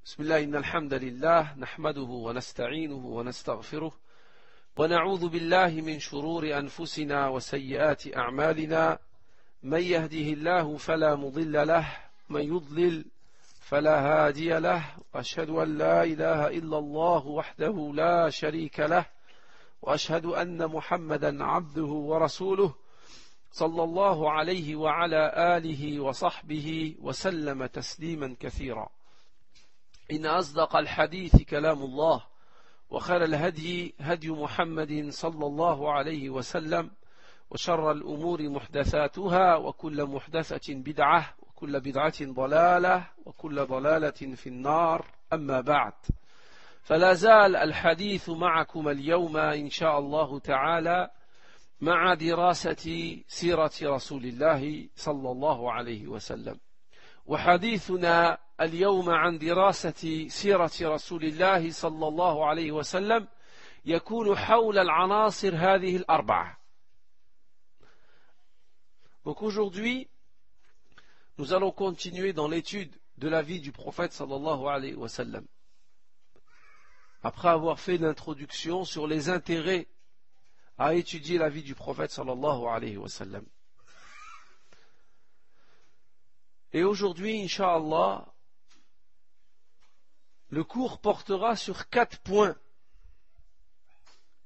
بسم الله إن الحمد لله نحمده ونستعينه ونستغفره ونعوذ بالله من شرور أنفسنا وسيئات أعمالنا من يهده الله فلا مضل له من يضلل فلا هادي له وأشهد أن لا إله إلا الله وحده لا شريك له وأشهد أن محمدا عبده ورسوله صلى الله عليه وعلى آله وصحبه وسلم تسليما كثيرا إن أصدق الحديث كلام الله وخير الهدي هدي محمد صلى الله عليه وسلم وشر الأمور محدثاتها وكل محدثة بدعة وكل بدعة ضلالة وكل ضلالة في النار أما بعد فلا زال الحديث معكم اليوم إن شاء الله تعالى مع دراسة سيرة رسول الله صلى الله عليه وسلم وحديثنا اليوم عن دراسة سيرة رسول الله صلى الله عليه وسلم يكون حول العناصر هذه الأربعة. Donc aujourd'hui, nous allons continuer dans l'étude de la vie du prophète sallallahu alayhi wa sallam. Après avoir fait l'introduction sur les intérêts à étudier la vie du prophète sallallahu alayhi wa sallam. Et aujourd'hui, Inch'Allah, le cours portera sur 4 points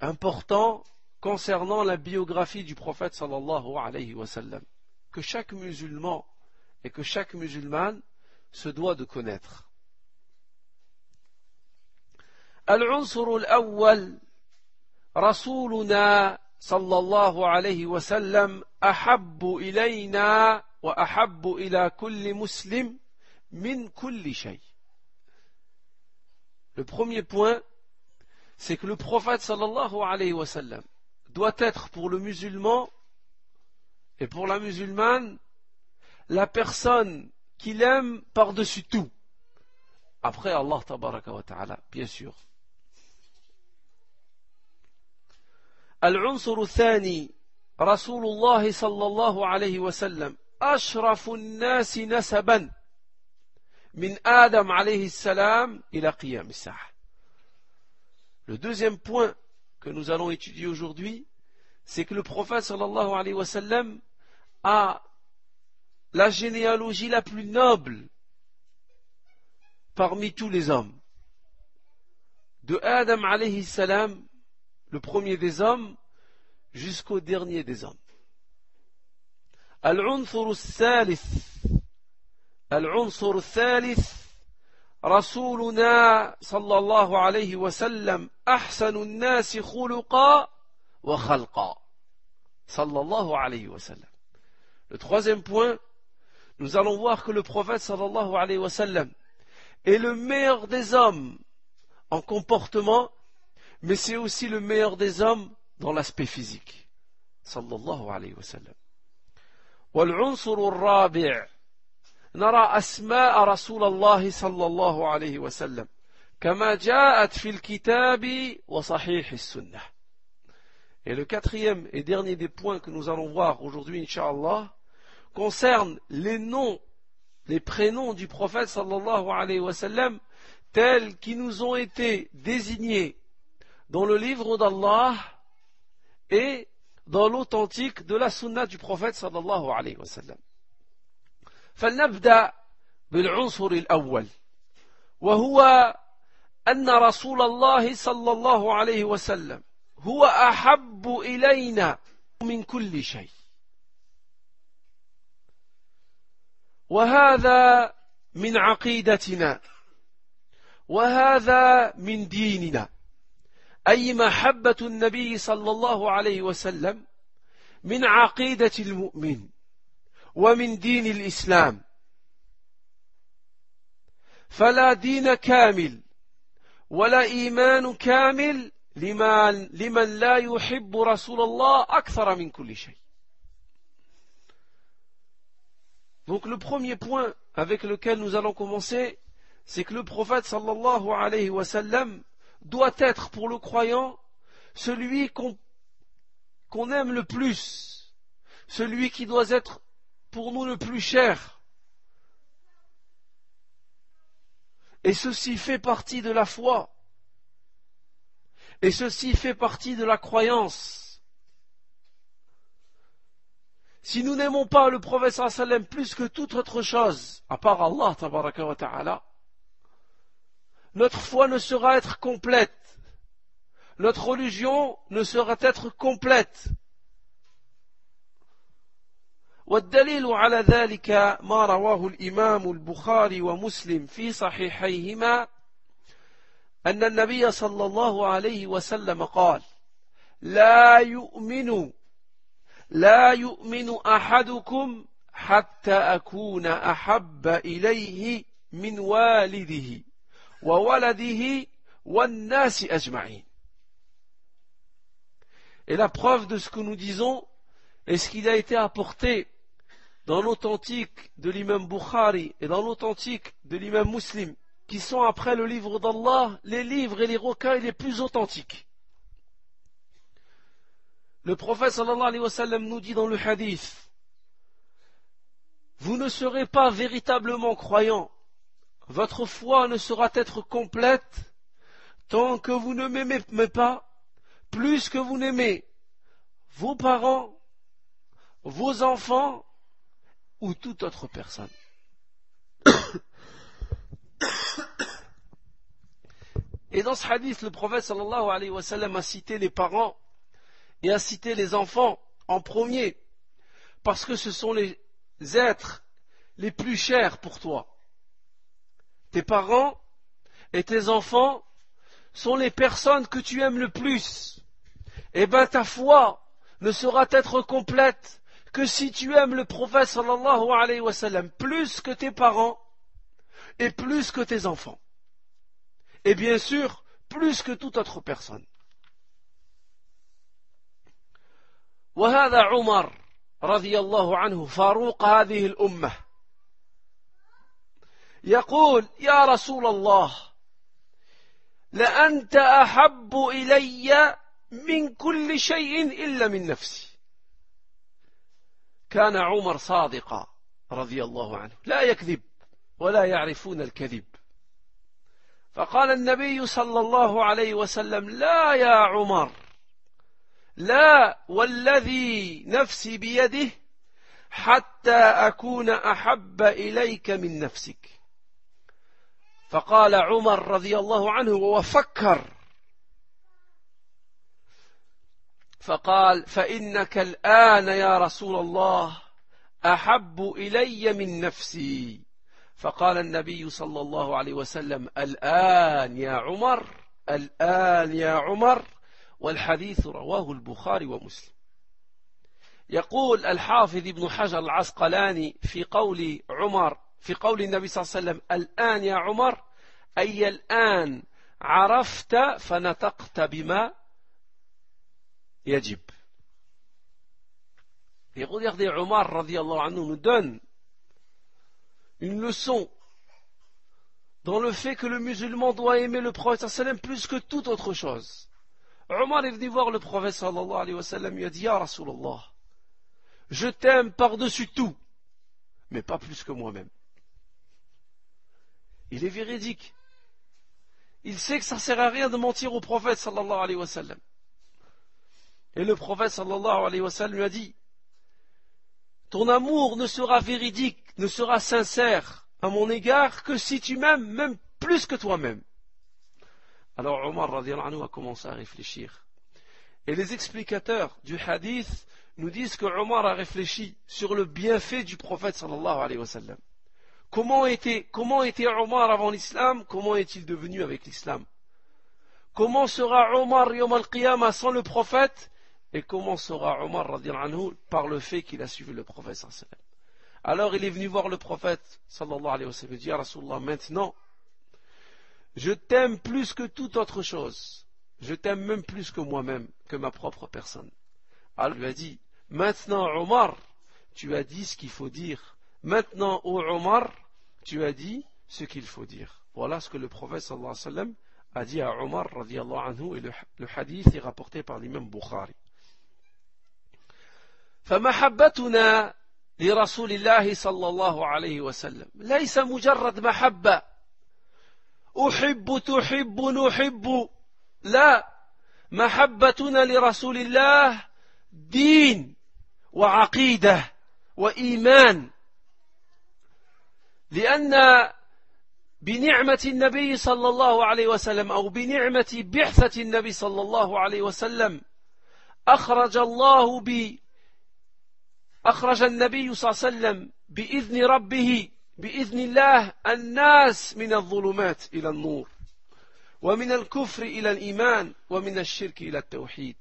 importants concernant la biographie du prophète sallallahu alayhi wa sallam, que chaque musulman et que chaque musulmane se doit de connaître. Al-unsur al-awwal, Rasuluna sallallahu alayhi wa sallam, ahabbu ilayna wa ahabbu ila kulli muslim min kulli shay. Le premier point, c'est que le prophète sallallahu alayhi wa sallam doit être pour le musulman et pour la musulmane la personne qu'il aime par-dessus tout. Après Allah tabaraka wa ta'ala, bien sûr. Al-unsur al-thani, Rasulullah sallallahu alayhi wa sallam, ashrafu an-nasi nasaban min Adam alayhi salam ila qiyam as-sa'ah. Le deuxième point que nous allons étudier aujourd'hui, c'est que le prophète sallallahu alayhi wa sallam a la généalogie la plus noble parmi tous les hommes. De Adam alayhi salam, le premier des hommes, jusqu'au dernier des hommes. Al-unsur al-thalith, العنصر الثالث رسولنا صلى الله عليه وسلم أحسن الناس خلقا وخلقا صلى الله عليه وسلم. Le troisième point, nous allons voir que le prophète sallallahu alayhi wa sallam est le meilleur des hommes en comportement, mais c'est aussi le meilleur des hommes dans l'aspect physique sallallahu alayhi wa sallam. والعنصر الرابع نرى أسماء رسول الله صلى الله عليه وسلم كما جاءت في الكتاب وصحيح السنة. Et le quatrième et dernier des points que nous allons voir aujourd'hui, Inch'Allah, concerne les noms, les prénoms du prophète sallallahu alayhi wa sallam tels qu'ils nous ont été désignés dans le livre d'Allah et dans l'authentique de la sunna du prophète sallallahu alayhi wa sallam. فلنبدأ بالعنصر الأول وهو أن رسول الله صلى الله عليه وسلم هو أحب إلينا من كل شيء وهذا من عقيدتنا وهذا من ديننا أي محبة النبي صلى الله عليه وسلم من عقيدة المؤمن ومن دين الإسلام فلا دين كامل ولا إيمان كامل لمن لا يحب رسول الله أكثر من كل شيء. Donc le premier point avec lequel nous allons commencer, c'est que le prophète sallallahu alayhi wa sallam doit être pour le croyant celui qu'on aime le plus, celui qui doit être pour nous le plus cher, Et ceci fait partie de la foi. Et ceci fait partie de la croyance. Si nous n'aimons pas le prophète sallallahu alayhi wa sallam plus que toute autre chose, à part Allah tabaraka wa ta'ala, notre foi ne sera être complète. Notre religion ne sera être complète. والدليل على ذلك ما رواه الإمام البخاري ومسلم في صحيحيهما أن النبي صلى الله عليه وسلم قال لا يؤمن أحدكم حتى أكون أحب إليه من والده وولده والناس أجمعين. Et la preuve de ce que nous disons est ce qu'il a été apporté dans l'authentique de l'imam Bukhari et dans l'authentique de l'imam Muslim, qui sont après le livre d'Allah, les livres et les recueils les plus authentiques. Le prophète sallallahu alayhi wa sallam nous dit dans le hadith, vous ne serez pas véritablement croyants, votre foi ne sera être complète tant que vous ne m'aimez pas plus que vous n'aimez vos parents, vos enfants ou toute autre personne. Et dans ce hadith, le prophète sallallahu alayhi wa sallam a cité les parents et a cité les enfants en premier, parce que ce sont les êtres les plus chers pour toi. Tes parents et tes enfants sont les personnes que tu aimes le plus. Et bien ta foi ne sera être complète que si tu aimes le prophète sallallahu alayhi wa sallam plus que tes parents et plus que tes enfants. Et bien sûr, plus que toute autre personne. وهذا عمر رضي الله عنه فاروق هذه الأمة يقول يا رسول الله لأنت أحب إلي من كل شيء إلا من نفسي. كان عمر صادقا رضي الله عنه لا يكذب ولا يعرفون الكذب. فقال النبي صلى الله عليه وسلم لا يا عمر لا والذي نفسي بيده حتى أكون أحب إليك من نفسك. فقال عمر رضي الله عنه وفكر فقال فإنك الآن يا رسول الله أحب إلي من نفسي. فقال النبي صلى الله عليه وسلم الآن يا عمر الآن يا عمر. والحديث رواه البخاري ومسلم. يقول الحافظ ابن حجر العسقلاني في قول عمر في قول النبي صلى الله عليه وسلم الآن يا عمر أي الآن عرفت فنطقت بما يجب. Et regardez, Omar radiallahu anhu nous donne une leçon dans le fait que le musulman doit aimer le prophète sallam plus que toute autre chose. Omar est venu voir le prophète sallallahu alayhi wa sallam, il a dit, Ya Rasulallah, je t'aime par-dessus tout, mais pas plus que moi-même. Il est véridique. Il sait que ça ne sert à rien de mentir au prophète sallallahu alayhi wa sallam. Et le prophète sallallahu alayhi wa sallam lui a dit, ton amour ne sera véridique, ne sera sincère à mon égard que si tu m'aimes même plus que toi-même. Alors Omar radiallahu anhu a commencé à réfléchir. Et les explicateurs du hadith nous disent que Omar a réfléchi sur le bienfait du prophète sallallahu alayhi wa sallam. Comment était Omar avant l'islam? Comment est-il devenu avec l'islam? Comment sera Omar yawm al-qiyamah sans le prophète? Et comment sera Omar radiallahu anhu par le fait qu'il a suivi le prophète sallallahu alayhi wa sallam? Alors il est venu voir le prophète sallallahu alayhi wa sallam et dit, Ya Rasulallah, maintenant, je t'aime plus que toute autre chose. Je t'aime même plus que moi-même, que ma propre personne. Alors il lui a dit, maintenant Omar, tu as dit ce qu'il faut dire. Maintenant, ô Omar, tu as dit ce qu'il faut dire. Voilà ce que le prophète sallallahu alayhi wa sallam a dit à Omar radiallahu anhu, et le hadith est rapporté par l'imam Bukhari. فمحبتنا لرسول الله صلى الله عليه وسلم ليس مجرد محبة أحب تحب نحب لا محبتنا لرسول الله دين وعقيدة وإيمان لأن بنعمة النبي صلى الله عليه وسلم أو بنعمة بعثة النبي صلى الله عليه وسلم أخرج النبي صلى الله عليه وسلم بإذن ربه بإذن الله الناس من الظلمات إلى النور ومن الكفر إلى الإيمان ومن الشرك إلى التوحيد.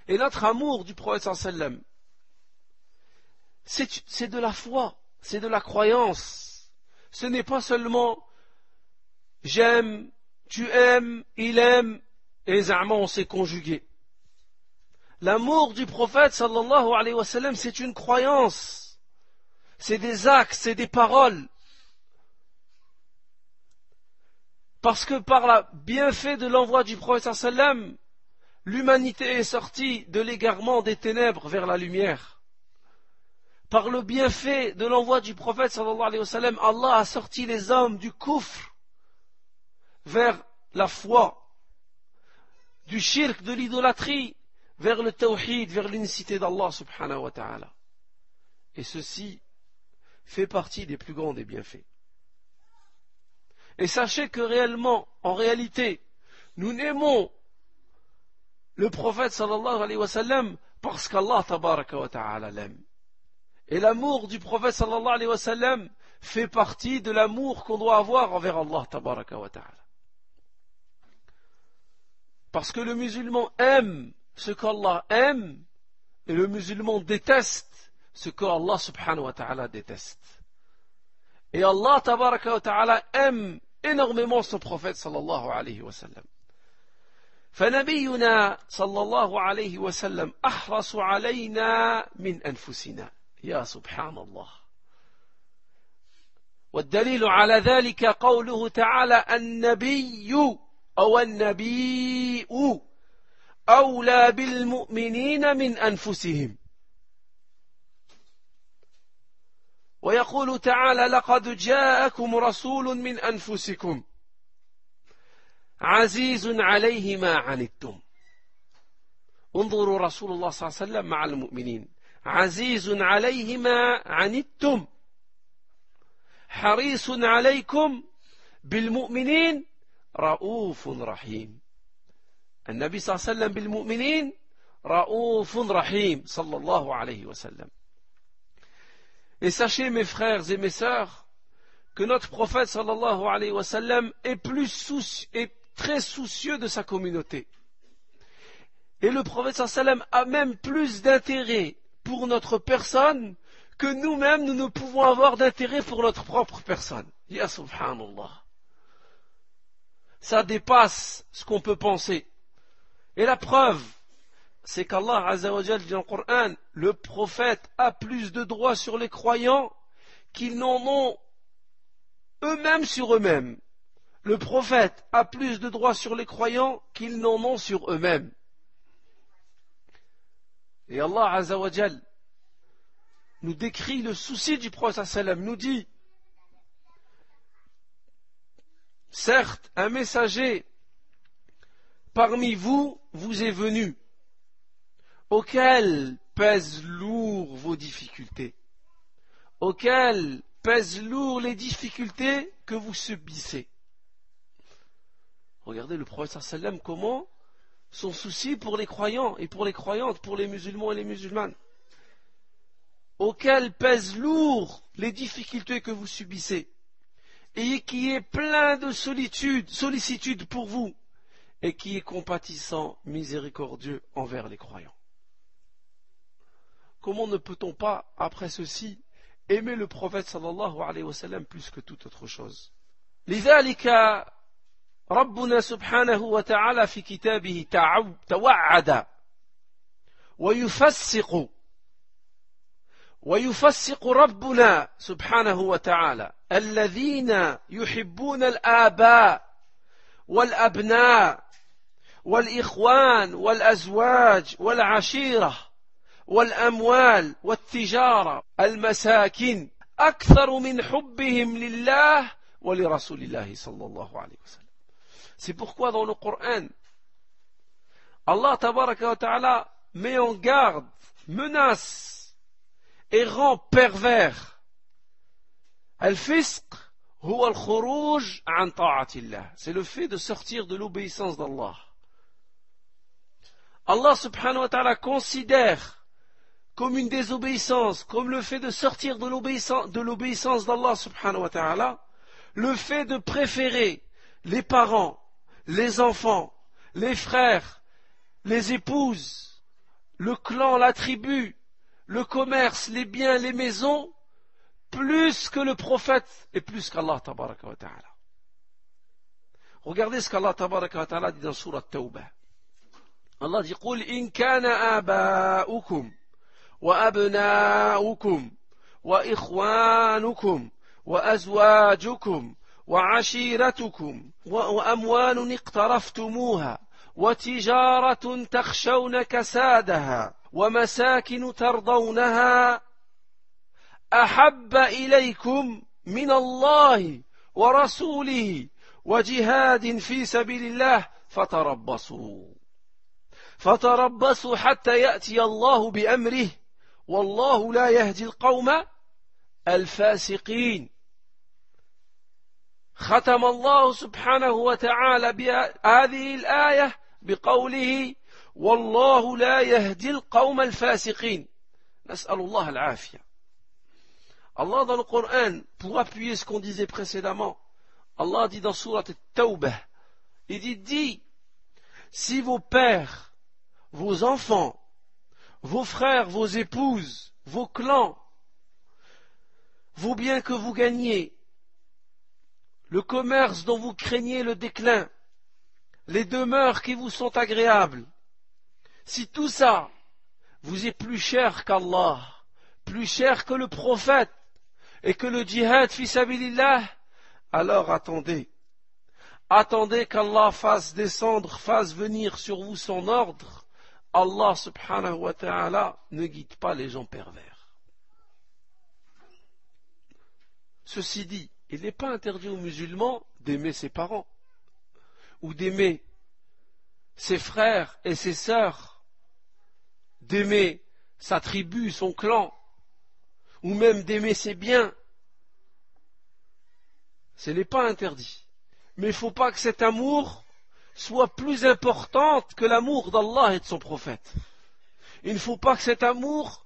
Et notre amour du prophète sallallahu alayhi wa sallam, c'est de la foi, c'est de la croyance. Ce n'est pas seulement j'aime, tu aimes, il aime, et za'ma on s'est conjugué. L'amour du prophète sallallahu alayhi wa sallam, c'est une croyance, c'est des actes, c'est des paroles. Parce que par le bienfait de l'envoi du prophète sallallahu alayhi wa sallam, l'humanité est sortie de l'égarement des ténèbres vers la lumière. Par le bienfait de l'envoi du prophète sallallahu alayhi wa sallam, Allah a sorti les hommes du kufr vers la foi, du shirk, de l'idolâtrie, vers le tawhid, vers l'unicité d'Allah subhanahu wa ta'ala. Et ceci fait partie des plus grands des bienfaits. Et sachez que réellement, en réalité, nous n'aimons le prophète sallallahu alayhi wa sallam parce qu'Allah tabaraka wa ta'ala l'aime. Et l'amour du prophète sallallahu alayhi wa sallam fait partie de l'amour qu'on doit avoir envers Allah tabaraka wa ta'ala. Parce que le musulman aime ce qu'Allah aime et le musulman déteste ce qu'Allah subhanahu wa ta'ala déteste. Et Allah tabaraka wa ta'ala aime énormément son prophète sallallahu alayhi wa sallam. فنبينا صلى الله عليه وسلم أحرص علينا من أنفسنا يا سبحان الله. والدليل على ذلك قوله تعالى النبي أو النبي أولى بالمؤمنين من أنفسهم. ويقول تعالى لقد جاءكم رسول من أنفسكم عزيز عليه ما عنتم. انظروا رسول الله صلى الله عليه وسلم مع المؤمنين عزيز عليه ما عنتم حريص عليكم بالمؤمنين رؤوف رحيم. النبي صلى الله عليه وسلم بالمؤمنين رؤوف رحيم صلى الله عليه وسلم. Et sachez mes frères et mes sœurs que notre prophète sallallahu alayhi wa sallam est très soucieux de sa communauté. Et le prophète sallallahu alayhi wa sallam a même plus d'intérêt pour notre personne que nous-mêmes nous ne pouvons avoir d'intérêt pour notre propre personne. Ya subhanallah. Ça dépasse ce qu'on peut penser. Et la preuve, c'est qu'Allah Azza wa Jal dit dans le Coran, le prophète a plus de droits sur les croyants qu'ils n'en ont eux-mêmes sur eux-mêmes. Le prophète a plus de droits sur les croyants qu'ils n'en ont sur eux-mêmes. Et Allah Azza wa Jal nous décrit le souci du prophète sallam, nous dit certes, un messager parmi vous vous est venu, auquel pèsent lourd vos difficultés, auquel pèsent lourd les difficultés que vous subissez. Regardez le prophète sallam comment son souci pour les croyants et pour les croyantes, pour les musulmans et les musulmanes, auquel pèsent lourd les difficultés que vous subissez, et qui est plein de sollicitude pour vous, et qui est compatissant, miséricordieux envers les croyants. Comment ne peut-on pas, après ceci, aimer le prophète sallallahu alayhi wa sallam plus que toute autre chose? لذلك ربنا سبحانه وتعالى في كتابه توعد ويفسق ربنا سبحانه وتعالى الذين يحبون الآباء والأبناء والإخوان والأزواج والعشيرة والأموال والتجارة المساكن أكثر من حبهم لله ولرسول الله صلى الله عليه وسلم. C'est pourquoi dans le Coran, Allah tabaraka wa ta'ala met en garde, menace et rend pervers. Al-fisq huwa al-khuruj an ta'atillah. C'est le fait de sortir de l'obéissance d'Allah. Allah subhanahu wa ta'ala considère comme une désobéissance, comme le fait de sortir de l'obéissance d'Allah subhanahu wa ta'ala, le fait de préférer les parents, les enfants, les frères, les épouses, le clan, la tribu, le commerce, les biens, les maisons, plus que le prophète et plus qu'Allah tabaraka wa ta'ala. Regardez ce qu'Allah tabaraka wa ta'ala dit dans Sourate Tawbah. Allah dit قُلْ إِنْ كَانَ آبَاؤُكُمْ وأبناؤكم وإخوانكم وأزواجكم وعشيرتكم وأموال اقترفتموها وتجارة تخشون كسادها ومساكن ترضونها أحب إليكم من الله ورسوله وجهاد في سبيل الله فتربصوا حتى يأتي الله بأمره والله لا يهدي القوم الفاسقين. ختم الله سبحانه وتعالى بهذه الآية بقوله والله لا يهدي القوم الفاسقين. نسأل الله العافية. Allah dans le Coran, pour appuyer ce qu'on disait précédemment, Allah dit dans Sourate Tawbah, il dit, si vos pères, vos enfants, vos frères, vos épouses, vos clans, vos biens que vous gagnez, le commerce dont vous craignez le déclin, les demeures qui vous sont agréables, si tout ça vous est plus cher qu'Allah, plus cher que le prophète et que le djihad fi sabilillah, alors attendez qu'Allah fasse venir sur vous son ordre. Allah subhanahu wa ta'ala ne guide pas les gens pervers. Ceci dit, il n'est pas interdit aux musulmans d'aimer ses parents ou d'aimer ses frères et ses sœurs, d'aimer sa tribu, son clan, ou même d'aimer ses biens. Ce n'est pas interdit. Mais il ne faut pas que cet amour soit plus important que l'amour d'Allah et de son prophète. Il ne faut pas que cet amour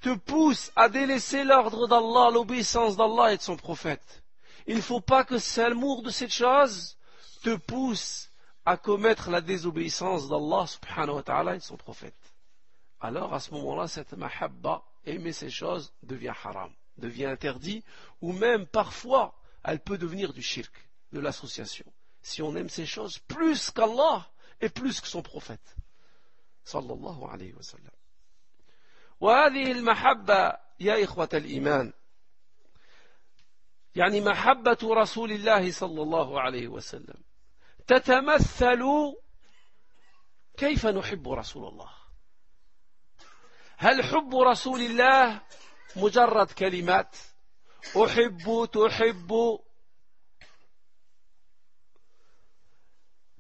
te pousse à délaisser l'ordre d'Allah, l'obéissance d'Allah et de son prophète. Il ne faut pas que l'amour de cette chose te pousse à commettre la désobéissance d'Allah subhanahu wa ta'ala et de son prophète. Alors à ce moment-là, cette mahabba, aimer ces choses, devient haram, devient interdit, ou même parfois elle peut devenir du shirk, de l'association. Si on aime ces choses plus qu'Allah et plus que son prophète sallallahu alayhi wa sallam. وهذه المحبة يا إخوة الإيمان يعني محبة رسول الله صلى الله عليه وسلم تتمثل كيف نحب رسول الله. هل حب رسول الله مجرد كلمات أحب تحب؟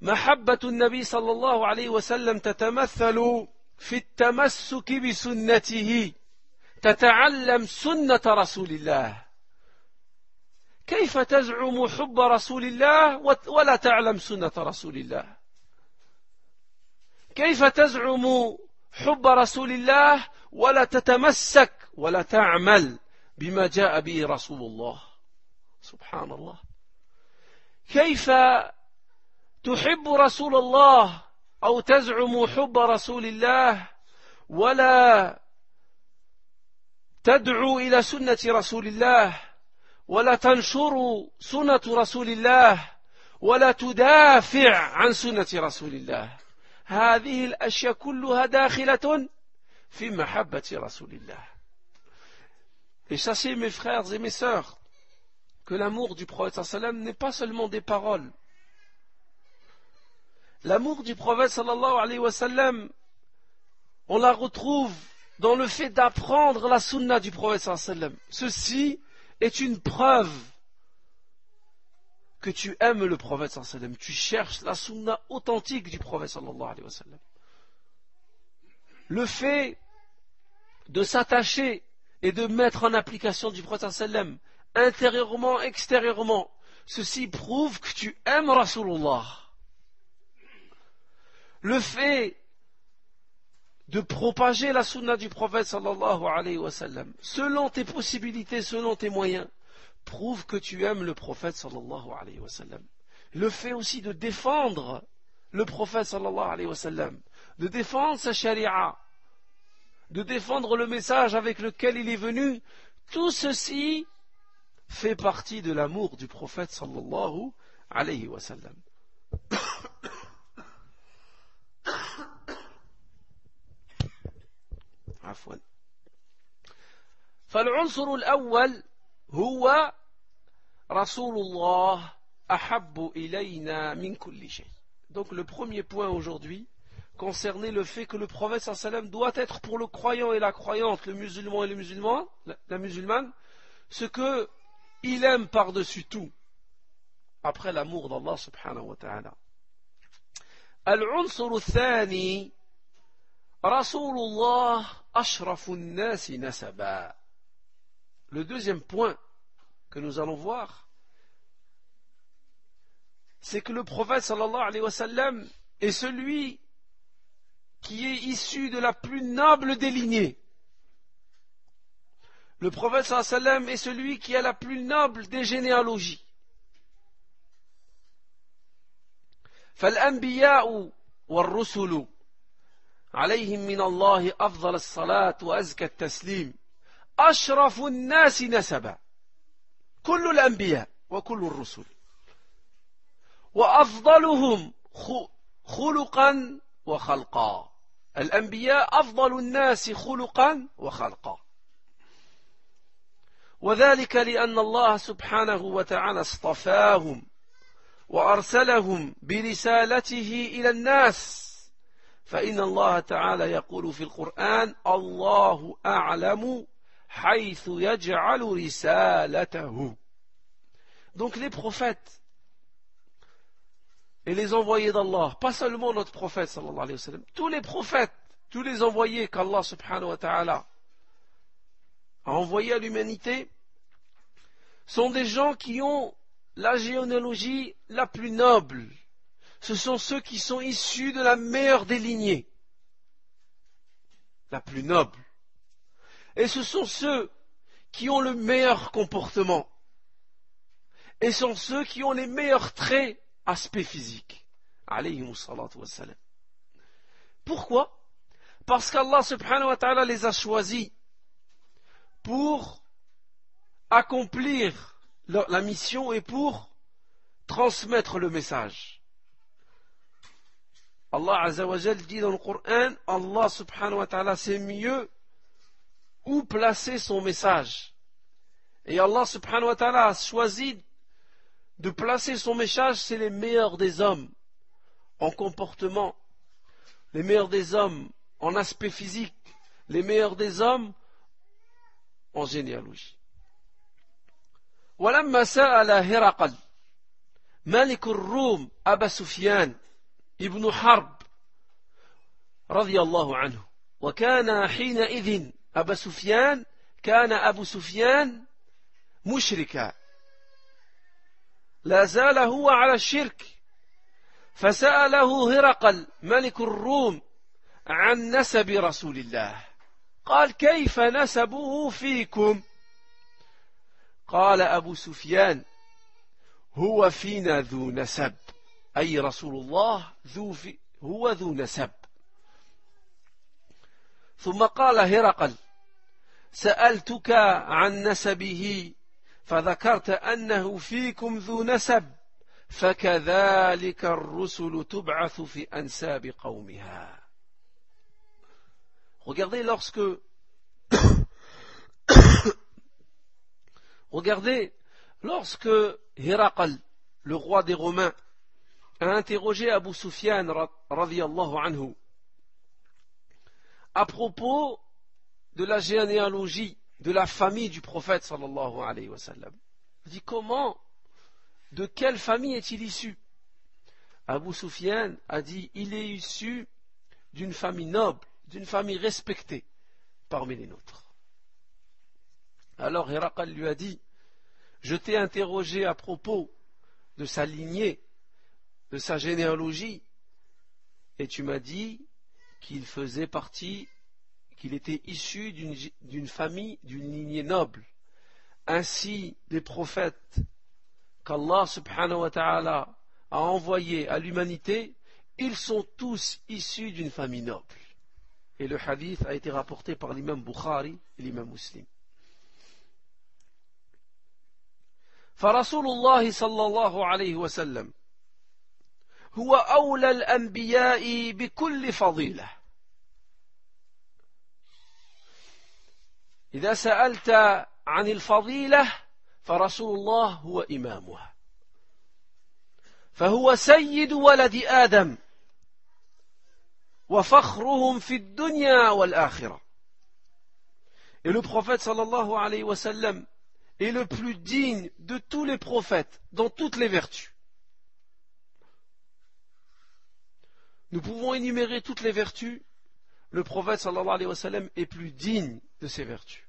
محبة النبي صلى الله عليه وسلم تتمثل في التمسك بسنته، تتعلم سنة رسول الله. كيف تزعم حب رسول الله ولا تعلم سنة رسول الله؟ كيف تزعم حب رسول الله ولا تتمسك ولا تعمل بما جاء به رسول الله؟ سبحان الله. كيف تحب رسول الله أو تزعم حب رسول الله ولا تدعو إلى سنة رسول الله ولا تنشر سنة رسول الله ولا تدافع عن سنة رسول الله؟ هذه الأشياء كلها داخلة في محبة رسول الله. Et sachez mes frères et mes sœurs que l'amour du prophète sallallahu alayhi wa sallam n'est pas seulement des paroles. L'amour du prophète sallallahu alayhi wa sallam, on la retrouve dans le fait d'apprendre la sunna du prophète sallallahu alayhi wa sallam. Ceci est une preuve que tu aimes le prophète sallallahu alayhi wa sallam. Tu cherches la sunna authentique du prophète sallallahu alayhi wa sallam. Le fait de s'attacher et de mettre en application du prophète sallallahu alayhi wa sallam, intérieurement, extérieurement, ceci prouve que tu aimes Rasulullah. Le fait de propager la sunna du prophète sallallahu alayhi wa sallam, selon tes possibilités, selon tes moyens, prouve que tu aimes le prophète sallallahu alayhi wa sallam. Le fait aussi de défendre le prophète sallallahu alayhi wa sallam, de défendre sa charia, de défendre le message avec lequel il est venu, tout ceci fait partie de l'amour du prophète sallallahu alayhi wa sallam. عفوا. فالعنصر الأول هو رسول الله أحب إلينا من كل شيء. Donc le premier point aujourd'hui concernait le fait que le prophète sallallahu alayhi wa sallam doit être pour le croyant et la croyante, le musulman et la musulmane, ce que il aime par-dessus tout, après l'amour d'Allah subhanahu wa ta'ala. العنصر الثاني رسول الله أشرف الناس نسبا. Le deuxième point que nous allons voir, c'est que le prophète sallallahu alayhi wa sallam est celui qui est issu de la plus noble des lignées. Le prophète sallallahu alayhi wa sallam est celui qui a la plus noble des généalogies. فالأنبياء والرسل عليهم من الله أفضل الصلاة وأزكى التسليم أشرف الناس نسبا. كل الأنبياء وكل الرسل وأفضلهم خلقا وخلقا. الأنبياء أفضل الناس خلقا وخلقا، وذلك لأن الله سبحانه وتعالى اصطفاهم وأرسلهم برسالته إلى الناس. فإن الله تعالى يقول في القرآن الله أعلم حيث يجعل رسالته. Donc les prophètes et les envoyés d'Allah, pas seulement notre prophète sallallahu alayhi wa sallam, tous les prophètes, tous les envoyés qu'Allah subhanahu wa ta'ala a envoyés à l'humanité, sont des gens qui ont la généalogie la plus noble. Ce sont ceux qui sont issus de la meilleure des lignées, la plus noble. Et ce sont ceux qui ont le meilleur comportement. Et sont ceux qui ont les meilleurs traits, aspects physiques. Alayhimu salatu wassalam. Pourquoi? Parce qu'Allah subhanahu wa ta'ala les a choisis pour accomplir la mission et pour transmettre le message. Allah Azza wa Jal dit dans le Coran, Allah subhanahu wa ta'ala sait mieux où placer son message. Et Allah subhanahu wa ta'ala a choisi de placer son message, c'est les meilleurs des hommes en comportement, les meilleurs des hommes en aspect physique, les meilleurs des hommes en généalogie. ولما سأل هرقل ملك الروم أبا سفيان ابن حرب رضي الله عنه، وكان حينئذ أبا سفيان كان أبو سفيان مشركا، لا زال هو على الشرك، فسأله هرقل ملك الروم عن نسب رسول الله، قال كيف نسبه فيكم؟ قال أبو سفيان هو فينا ذو نسب، أي رسول الله هو ذو نسب. ثم قال هرقل سألتك عن نسبه فذكرت أنه فيكم ذو نسب، فكذلك الرسل تبعث في أنساب قومها. Regardez lorsque Héraqal, le roi des Romains, a interrogé Abu Sufyan radiyallahu anhu à propos de la généalogie de la famille du prophète sallallahu alayhi wa sallam. Il dit comment, de quelle famille est-il issu? Abu Sufyan a dit il est issu d'une famille noble, d'une famille respectée parmi les nôtres. Alors Héraqal lui a dit je t'ai interrogé à propos de sa lignée, de sa généalogie, et tu m'as dit qu'il faisait partie, qu'il était issu d'une famille, d'une lignée noble. Ainsi, les prophètes qu'Allah subhanahu wa ta'ala a envoyés à l'humanité, ils sont tous issus d'une famille noble. Et le hadith a été rapporté par l'imam Bukhari et l'imam Muslim. فرسول الله صلى الله عليه وسلم هو أولى الأنبياء بكل فضيلة. إذا سألت عن الفضيلة فرسول الله هو إمامها، فهو سيد ولد آدم وفخرهم في الدنيا والآخرة. Et le prophète sallallahu alayhi wa sallam est le plus digne de tous les prophètes dans toutes les vertus. Nous pouvons énumérer toutes les vertus. Le prophète sallallahu alayhi wa sallam est plus digne de ces vertus.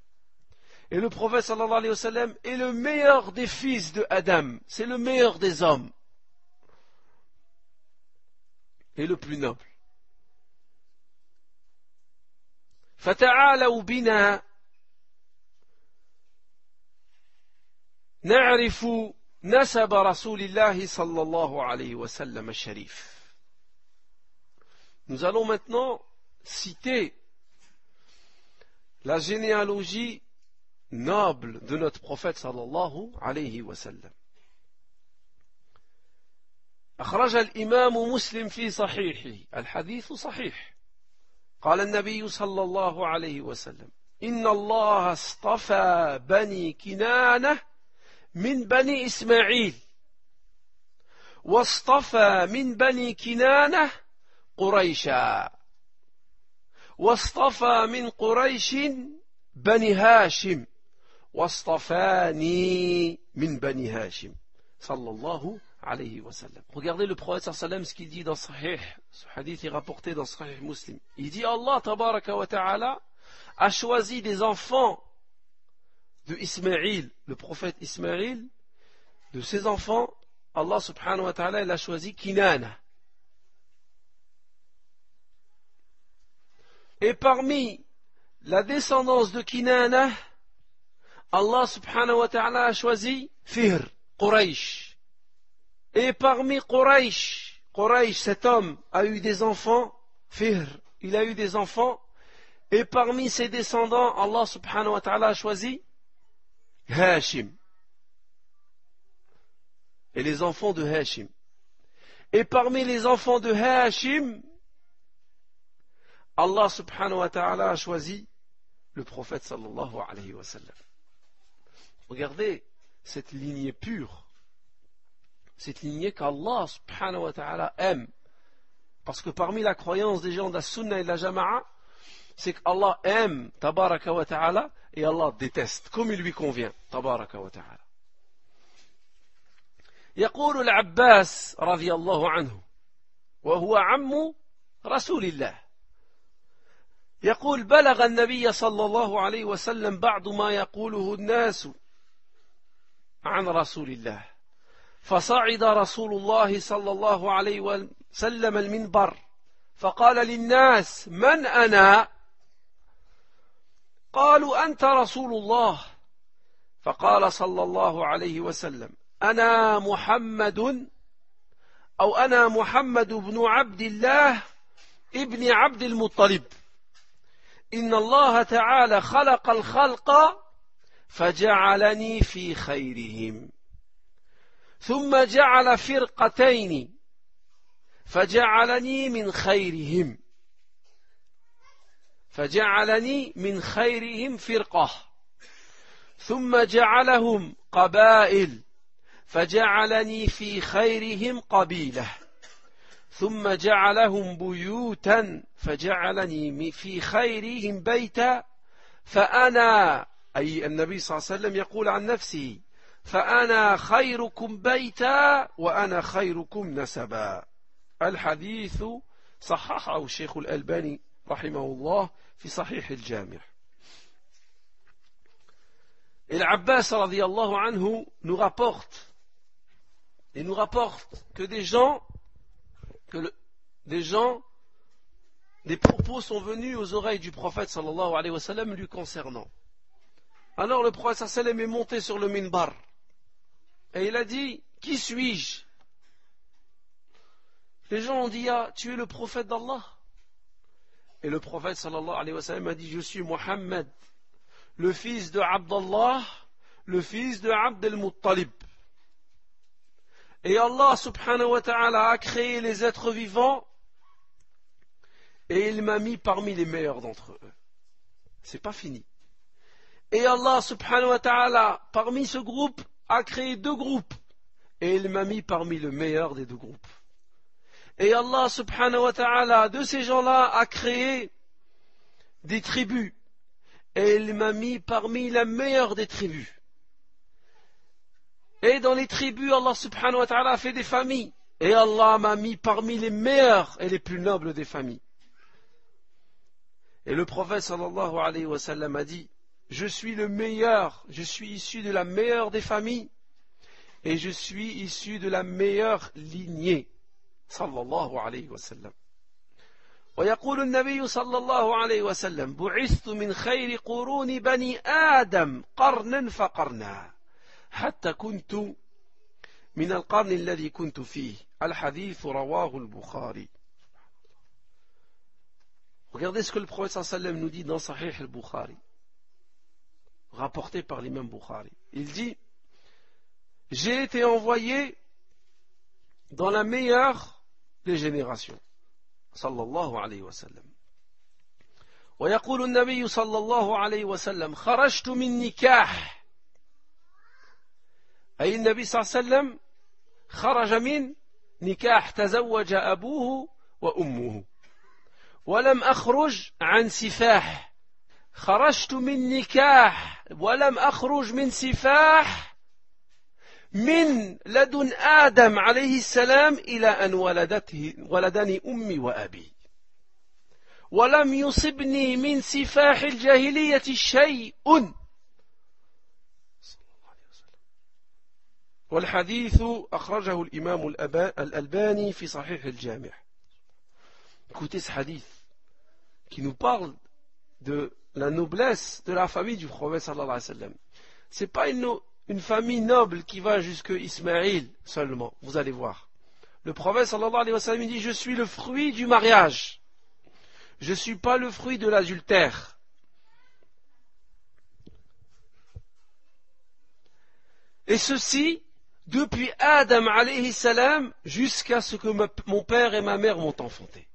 Et le prophète sallallahu alayhi wa sallam est le meilleur des fils de Adam. C'est le meilleur des hommes. Et le plus noble. فتعالوا بنا نعرف نسب رسول الله صلى الله عليه وسلم الشريف. Nous allons maintenant citer la généalogie noble de notre prophète sallallahu alayhi wa sallam. أخرج الإمام مسلم في صحيحه الحديث صحيح. قال النبي صلى الله عليه وسلم إن الله اصطفى بني كنانة من بني إسماعيل واصطفى من بني كنانة قريشا واصطفى من قريش بني هاشم واصطفاني من بني هاشم صلى الله alayhi wa sallam. Regardez le prophète sallallahu alayhi wa sallam ce qu'il dit dans Sahih. Ce hadith est rapporté dans Sahih Muslim. Il dit Allah tabaraka wa ta'ala a choisi des enfants de Ismaïl, le prophète Ismaïl. De ses enfants, Allah subhanahu wa ta'ala il a choisi Kinana. Et parmi la descendance de Kinana, Allah subhanahu wa ta'ala a choisi Fihr, Quraysh. Et parmi Quraysh, cet homme a eu des enfants, Fihr, il a eu des enfants, et parmi ses descendants, Allah subhanahu wa ta'ala a choisi Hashim. Et les enfants de Hashim. Et parmi les enfants de Hashim, Allah subhanahu wa ta'ala a choisi le prophète sallallahu alayhi wa sallam. Regardez cette lignée pure. Cette lignée qu'Allah subhanahu wa ta'ala aime. Parce que parmi la croyance des gens de la sunna et de la jama'a, c'est qu'Allah aime tabaraka wa ta'ala et Allah déteste, comme il lui convient, tabaraka wa ta'ala. يقول العباس رضي الله عنه وهو عم رسول الله يقول بلغ النبي صلى الله عليه وسلم بعض ما يقوله الناس عن رسول الله فصعد رسول الله صلى الله عليه وسلم المنبر فقال للناس من أنا؟ قالوا أنت رسول الله فقال صلى الله عليه وسلم أنا محمد بن عبد الله ابن عبد المطلب إن الله تعالى خلق الخلق فجعلني في خيرهم ثم جعل فرقتين فجعلني من خيرهم فرقة ثم جعلهم قبائل فجعلني في خيرهم قبيلة ثم جعلهم بيوتا فجعلني في خيرهم بيتا فأنا أي النبي صلى الله عليه وسلم يقول عن نفسه فأنا خيركم بيتا وأنا خيركم نسبا. الحديث صححه الشيخ الألباني رحمه الله في صحيح الجامع. Et l'Abbas radiyallahu anhu nous rapporte que des propos sont venus aux oreilles du prophète sallallahu alayhi wa sallam lui concernant. Alors le prophète sallallahu alayhi wa sallam est monté sur le minbar et il a dit: qui suis-je? Les gens ont dit: ah, tu es le prophète d'Allah. Et le prophète sallallahu alayhi wa sallam a dit: je suis Muhammad, le fils de Abdallah, le fils de Abd al-Muttalib. Et Allah subhanahu wa ta'ala a créé les êtres vivants et il m'a mis parmi les meilleurs d'entre eux. C'est pas fini. Et Allah subhanahu wa ta'ala, parmi ce groupe, a créé deux groupes et il m'a mis parmi le meilleur des deux groupes. Et Allah subhanahu wa ta'ala, de ces gens-là, a créé des tribus et il m'a mis parmi la meilleure des tribus. Et dans les tribus, Allah subhanahu wa ta'ala a fait des familles. Et Allah m'a mis parmi les meilleures et les plus nobles des familles. Et le prophète sallallahu alayhi wa sallam a dit: je suis le meilleur, je suis issu de la meilleure des familles et je suis issu de la meilleure lignée. Sallallahu alayhi wa sallam. ويقول النبي صلى الله عليه وسلم: بعثت من خير قرون بني آدم قرنا فقرنا حتى كنت من القرن الذي كنت فيه. الحديث رواه البخاري. Regardez ce que le prophète sallallahu alayhi wa sallam nous dit dans Sahih al-Bukhari, rapporté par l'imam Bukhari. Il dit: j'ai été envoyé dans la meilleure des générations. صلى الله عليه وسلم. ويقول النبي صلى الله عليه وسلم: خرجت من نكاح. أي النبي صلى الله عليه وسلم خرج من نكاح تزوج أبوه وأمه. ولم أخرج عن سفاح. خرجت من نكاح ولم أخرج من سفاح من لدن آدم عليه السلام إلى أن ولدني أمي وأبي. ولم يصبني من سفاح الجاهلية شيء. والحديث أخرجه الإمام الألباني في صحيح الجامع. Écoutez ce hadith qui nous parle de la noblesse de la famille du prophète sallallahu alayhi wa sallam. C'est pas une famille noble qui va jusque Ismaïl seulement, vous allez voir. Le prophète sallallahu alayhi wa sallam dit: je suis le fruit du mariage. Je ne suis pas le fruit de l'adultère. Et ceci depuis Adam alayhi salam jusqu'à ce que mon père et ma mère m'ont enfanté.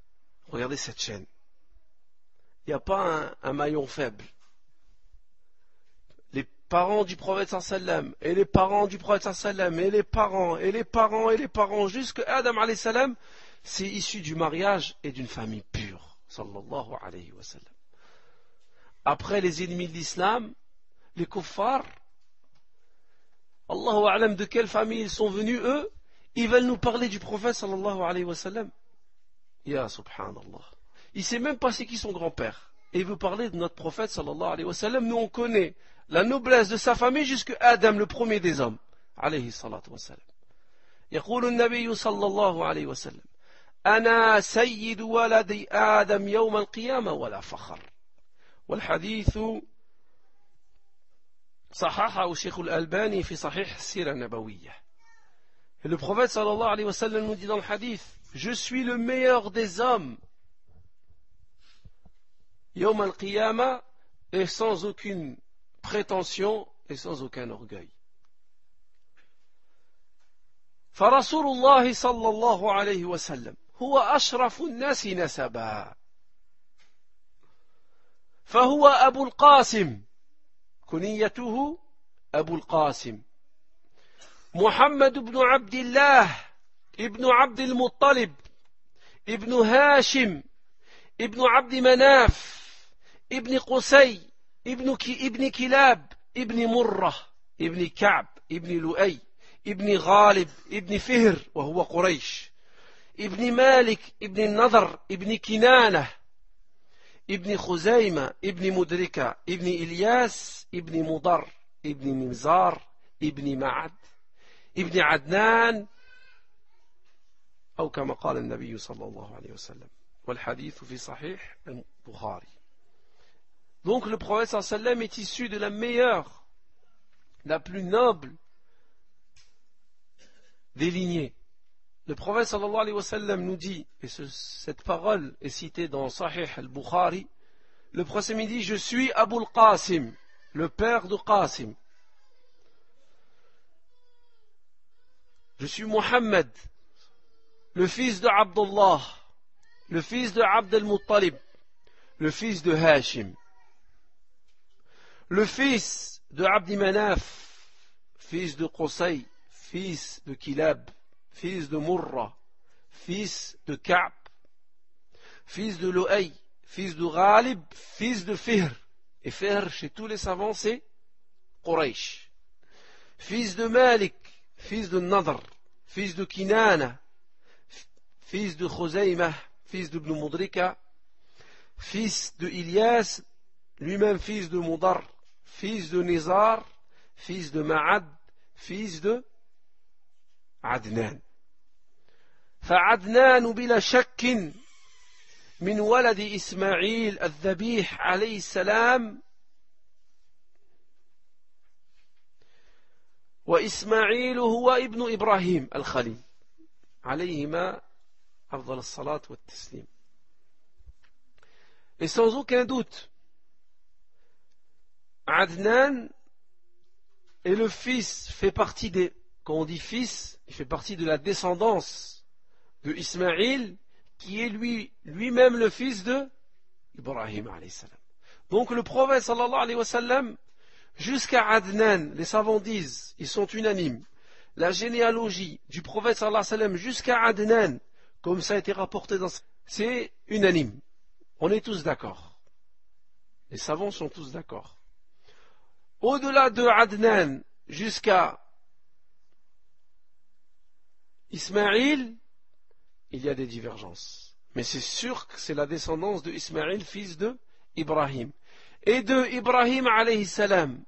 Regardez cette chaîne. Il n'y a pas un maillon faible. Les parents du prophète sallam et les parents du prophète sallam et les parents et les parents et les parents jusqu'à Adam alayhi salam, c'est issu du mariage et d'une famille pure. Sallallahu alayhi wa sallam. Après les ennemis de l'islam, les kuffars, Allahu a'lam de quelle famille ils sont venus eux, ils veulent nous parler du prophète sallallahu alayhi wa sallam. Ya subhanallah. Il ne sait même pas c'est qui son grand-père. Et il veut parler de notre prophète sallallahu alayhi wa sallam. Nous on connaît la noblesse de sa famille jusqu'à Adam, le premier des hommes. Alayhi salatu wa sallam. يقول النبي صلى الله عليه وسلم: أنا سيد ولد آدم يوم القيامة ولا فخر. والحديث صححه الشيخ الألباني في صحيح السيرة النبوية. Et le prophète sallallahu alayhi wa sallam nous dit dans le hadith: je suis le meilleur des hommes Yawm al-Qiyamah, et sans aucune prétention et sans aucun orgueil. فرسول الله صلى الله عليه وسلم هو أشرف الناس نسبا، فهو أبو القاسم، كنيته أبو القاسم، محمد بن عبد الله ابن عبد المطلب ابن هاشم ابن عبد مناف ابن قسي ابن كلاب ابن مرة ابن كعب ابن لؤي ابن غالب ابن فهر وهو قريش ابن مالك ابن النضر ابن كنانة ابن خزيمة ابن مدركة ابن إلياس ابن مضر ابن نمزار ابن معد ابن عدنان أو كما قال النبي صلى الله عليه وسلم والحديث في صحيح البخاري. Donc le prophète sallallahu alayhi wa sallam est issu de la meilleure, la plus noble des lignées. Le prophète sallallahu alayhi wa sallam nous dit, et cette parole est citée dans Sahih al-Bukhari, le prophète dit: je suis Abul Qasim, le père de Qasim. Je suis Muhammad, le fils de Abdullah, le fils de Abd al-Muttalib, le fils de Hashim, le fils de Abdi Manaf, fils de Qusay, fils de Kilab, fils de Murra, fils de Ka'b, fils de Lu'ay, fils de Ghalib, fils de Fihr. Et Fihr, chez tous les savants, c'est Quraysh. Fils de Malik, fils de Nadr, fils de Kinana, fils de Khuzaymah, fils de Ibn Mudrika, fils de Ilyas, lui-même fils de Mudar, fils de Nizar, fils de Ma'ad, fils de عدنان. فعدنان بلا شك من ولد إسماعيل الذبيح عليه السلام وإسماعيل هو ابن إبراهيم الخليل عليهما أفضل الصلاة والتسليم. Et sans aucun doute, Adnan est le fils, fait partie des, quand on dit fils, il fait partie de la descendance de Ismaïl, qui est lui-même le fils de Ibrahim alayhi salam. Donc le prophète sallallahu alayhi wa sallam, jusqu'à Adnan, les savants disent, ils sont unanimes, la généalogie du prophète sallallahu alayhi wa sallam jusqu'à Adnan, comme ça a été rapporté dans, c'est unanime. On est tous d'accord. Les savants sont tous d'accord. Au-delà de Adnan jusqu'à Ismaïl, il y a des divergences. Mais c'est sûr que c'est la descendance de Ismaïl, fils de Ibrahim. Et de Ibrahim alayhi salam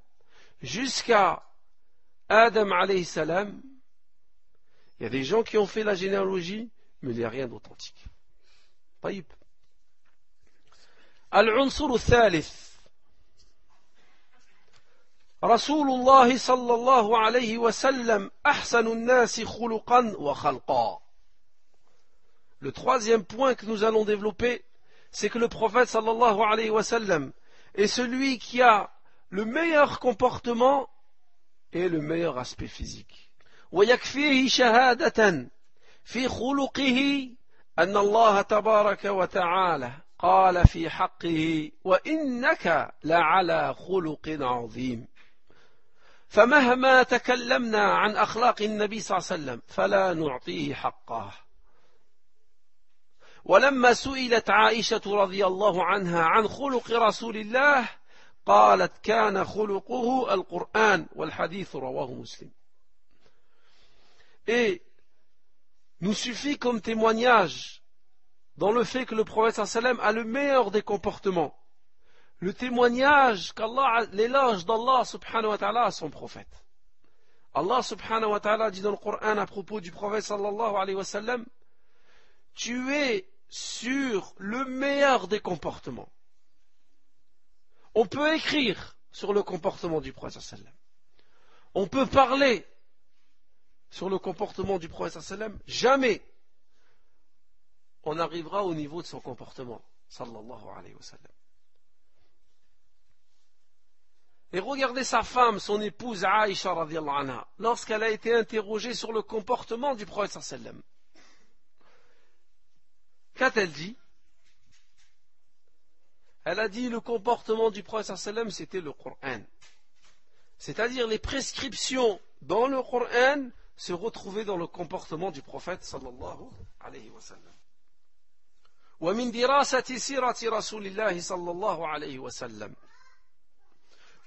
jusqu'à Adam alayhi salam, il y a des gens qui ont fait la généalogie, mais il n'y a rien d'authentique. طيب. العنصر الثالث رسول الله صلى الله عليه وسلم أحسن الناس خلقا وخلقا. Le troisième point que nous allons développer, c'est que le prophète sallallahu alayhi wa sallam est celui qui a le meilleur comportement et le meilleur aspect physique. ويكفيه شهادة في خلقه أن الله تبارك وتعالى قال في حقه وإنك لعلى خلق عظيم. فمهما تكلمنا عن أخلاق النبي صلى الله عليه وسلم فلا نعطيه حقه. ولما سئلت عائشة رضي الله عنها عن خلق رسول الله قالت كان خلقه القرآن والحديث رواه مسلم. Et nous suffit comme témoignage dans le fait que le prophète sallam a le meilleur des comportements, le témoignage qu'Allah, l'éloge d'Allah subhanahu wa ta'ala à son prophète. Allah subhanahu wa ta'ala dit dans le Coran à propos du prophète sallallahu alayhi wa sallam: tu es sur le meilleur des comportements. On peut écrire sur le comportement du prophète sallam. On peut parler sur le comportement du prophète sallam. Jamais on arrivera au niveau de son comportement sallallahu alayhi wa sallam. Et regardez sa femme, son épouse Aïcha radhiyallahu anha, lorsqu'elle a été interrogée sur le comportement du prophète sallam. Qu'a-t-elle dit? Elle a dit le comportement du prophète sallam, c'était le Coran. C'est-à-dire les prescriptions dans le Coran se retrouvaient dans le comportement du prophète sallallahu alayhi wa sallam. ومن دراسة سيرة رسول الله صلى الله عليه وسلم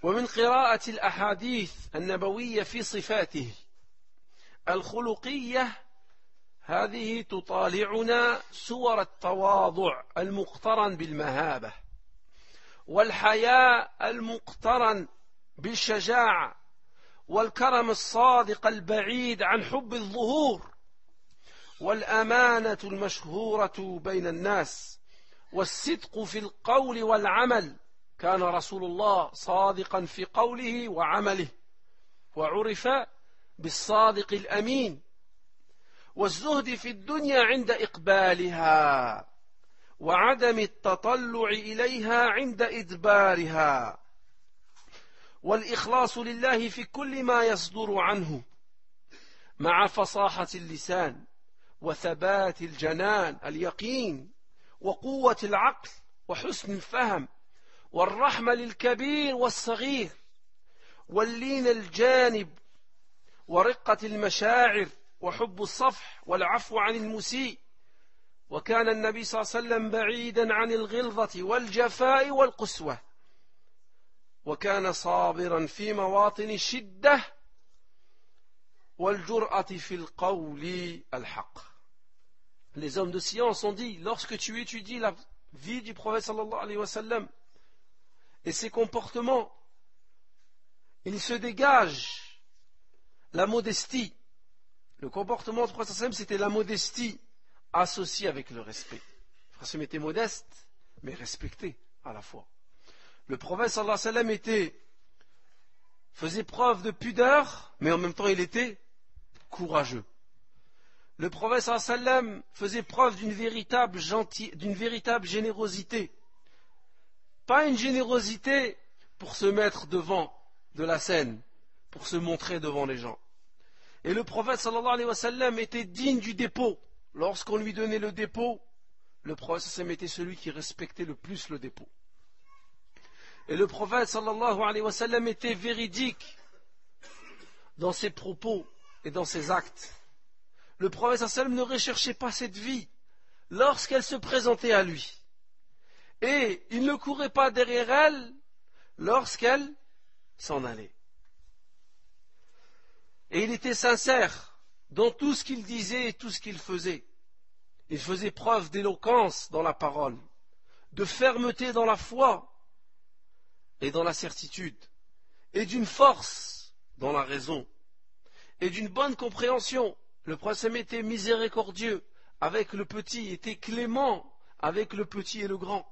ومن قراءة الأحاديث النبوية في صفاته الخلقية هذه تطالعنا صور التواضع المقترن بالمهابة والحياء المقترن بالشجاعة والكرم الصادق البعيد عن حب الظهور والأمانة المشهورة بين الناس والصدق في القول والعمل. كان رسول الله صادقا في قوله وعمله وعرف بالصادق الأمين والزهد في الدنيا عند إقبالها وعدم التطلع إليها عند إدبارها والإخلاص لله في كل ما يصدر عنه مع فصاحة اللسان وثبات الجنان اليقين وقوة العقل وحسن الفهم والرحمة للكبير والصغير واللين الجانب ورقة المشاعر وحب الصفح والعفو عن المسيء. وكان النبي صلى الله عليه وسلم بعيدا عن الغلظة والجفاء والقسوة وكان صابرا في مواطن الشدة والجرأة في القول الحق. Les hommes de science ont dit, lorsque tu étudies la vie du prophète sallallahu alayhi wa sallam et ses comportements, il se dégage la modestie. Le comportement du prophète sallallahu alayhi wa sallam, c'était la modestie associée avec le respect. Le prophète était modeste, mais respecté à la fois. Le prophète sallallahu alayhi wa sallam faisait preuve de pudeur, mais en même temps il était courageux. Le prophète sallallahu alayhi wa sallam faisait preuve d'une véritable générosité. Pas une générosité pour se mettre devant de la scène, pour se montrer devant les gens. Et le prophète sallallahu alayhi wa sallam était digne du dépôt. Lorsqu'on lui donnait le dépôt, le prophète sallallahu alayhi wa sallam était celui qui respectait le plus le dépôt. Et le prophète sallallahu alayhi wa sallam était véridique dans ses propos et dans ses actes. Le prophète sallallahu alayhi wa sallam ne recherchait pas cette vie lorsqu'elle se présentait à lui. Et il ne courait pas derrière elle lorsqu'elle s'en allait. Et il était sincère dans tout ce qu'il disait et tout ce qu'il faisait. Il faisait preuve d'éloquence dans la parole, de fermeté dans la foi et dans la certitude, et d'une force dans la raison, et d'une bonne compréhension. Le prophète était miséricordieux avec le petit, était clément avec le petit et le grand.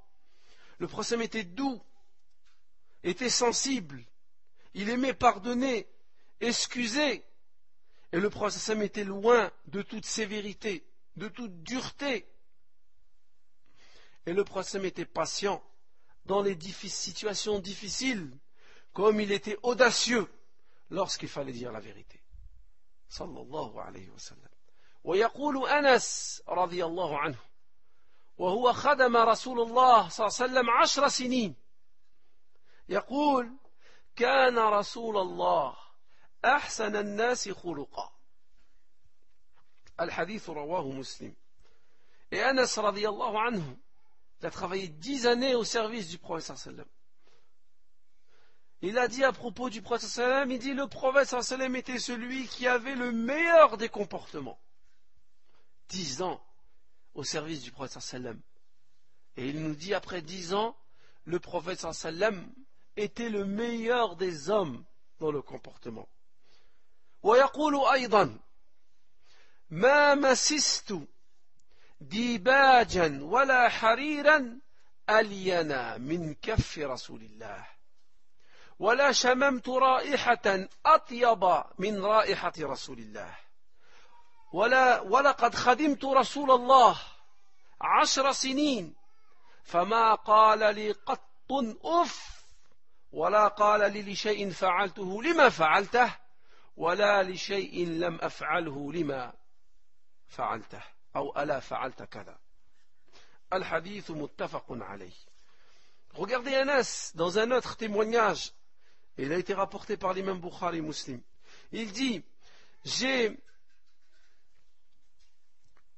Le prophète était doux, était sensible, il aimait pardonner, excuser. Et le prophète était loin de toute sévérité, de toute dureté. Et le prophète était patient dans les situations difficiles, comme il était audacieux lorsqu'il fallait dire la vérité. Sallallahu alayhi wa sallam. ويقول أنس رضي الله عنه وهو خدم رسول الله صلى الله عليه وسلم 10 سنين يقول كان رسول الله أحسن الناس خلقا. الحديث رواه مسلم. Et Anas radiyallahu anhu, il a travaillé 10 années au service du prophète sallallahu alayhi wa sallam. Il a dit à propos du prophète sallallahu alayhi wa sallam, il dit le prophète sallallahu alayhi wa sallam était celui qui avait le meilleur des comportements. 10 ans au service du prophète sallallahu alayhi wa sallam. Et il nous dit après 10 ans, le prophète sallallahu alayhi wa sallam était le meilleur des hommes dans le comportement. ويقول أيضا ما مسست ديباجا ولا حريرا ألينا من كف رسول الله ولا شممت رائحة أطيب من رائحة رسول الله ولقد خدمت رسول الله 10 سنين فما قال لي قط أف ولا قال لي لشيء فعلته لما فعلته ولا لشيء لم أفعله لما فعلته أو ألا فعلت كذا. الحديث متفق عليه. Regardez Anas dans un autre témoignage, il a été rapporté par l'imam Bukhari Muslim. Il dit